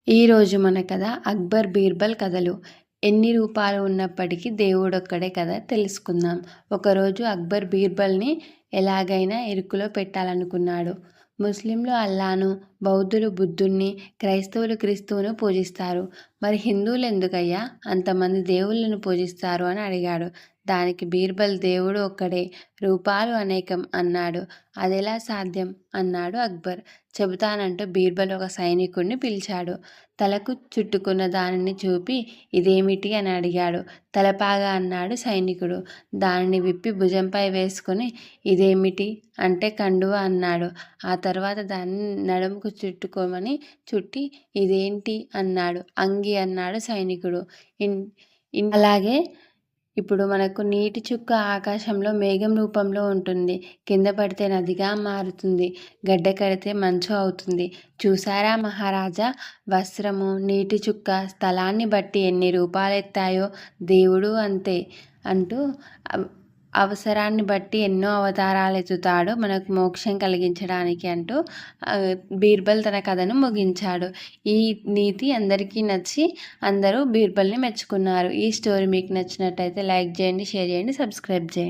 ఈరోజు మన కథ అక్బర్ బీర్బల్ కథలు. ఎన్ని రూపాలు ఉన్నప్పటికీ దేవుడొక్కడే కదా తెలుసుకుందాం. ఒకరోజు అక్బర్ బీర్బల్ని ఎలాగైనా ఇరుకులో పెట్టాలనుకున్నాడు. ముస్లింలు అల్లాను, బౌద్ధులు బుద్ధుణ్ణి, క్రైస్తవులు క్రీస్తువును పూజిస్తారు. మరి హిందువులు ఎందుకయ్యా అంతమంది దేవుళ్ళను పూజిస్తారు అని అడిగాడు. దానికి బీర్బల్ దేవుడు ఒక్కడే, రూపాలు అనేకం అన్నాడు. అదెలా సాధ్యం అన్నాడు అక్బర్. చెబుతానంటూ బీర్బల్ ఒక సైనికుడిని పిలిచాడు. తలకు చుట్టుకున్న దానిని చూపి ఇదేమిటి అని అడిగాడు. తలపాగా అన్నాడు సైనికుడు. దానిని విప్పి భుజంపై వేసుకుని ఇదేమిటి అంటే కండువా అన్నాడు. ఆ తర్వాత దాన్ని నడుముకు చుట్టుకోమని చుట్టి ఇదేంటి అన్నాడు. అంగి అన్నాడు సైనికుడు. అలాగే ఇప్పుడు మనకు నీటి చుక్క ఆకాశంలో మేఘం రూపంలో ఉంటుంది. కింద పడితే నదిగా మారుతుంది. గడ్డ కడితే మంచు అవుతుంది. చూసారా మహారాజా, వస్త్రము, నీటి చుక్క స్థలాన్ని బట్టి ఎన్ని రూపాలెత్తాయో దేవుడు అంతే అంటూ అవసరాన్ని బట్టి ఎన్నో అవతారాలెత్తుతాడు మనకు మోక్షం కలిగించడానికి అంటూ బీర్బల్ తన కథను ముగించాడు. ఈ నీతి అందరికీ నచ్చి అందరూ బీర్బల్ని మెచ్చుకున్నారు. ఈ స్టోరీ మీకు నచ్చినట్టయితే లైక్ చేయండి, షేర్ చేయండి, సబ్స్క్రైబ్ చేయండి.